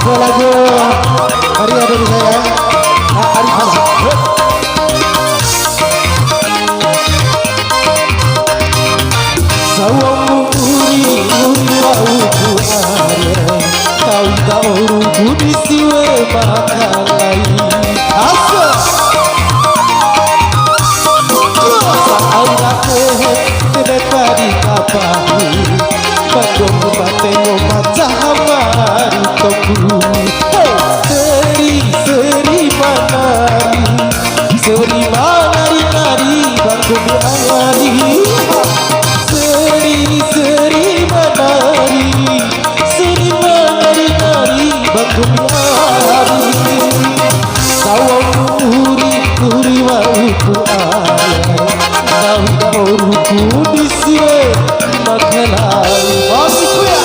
sebuah lagu hari ada di saya Arif Hasan. Sawamu uri wau kuare kau gauru budi siwe makalai asa saara tidak padi kapahu bandung batengo macahamari toku seri manari nari bandung angari seri manari nari bandung angari sawang uri wau kuare kau gauru budi siwe makalai masih kuya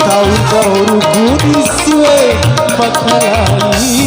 kau gauru budi siwe makalai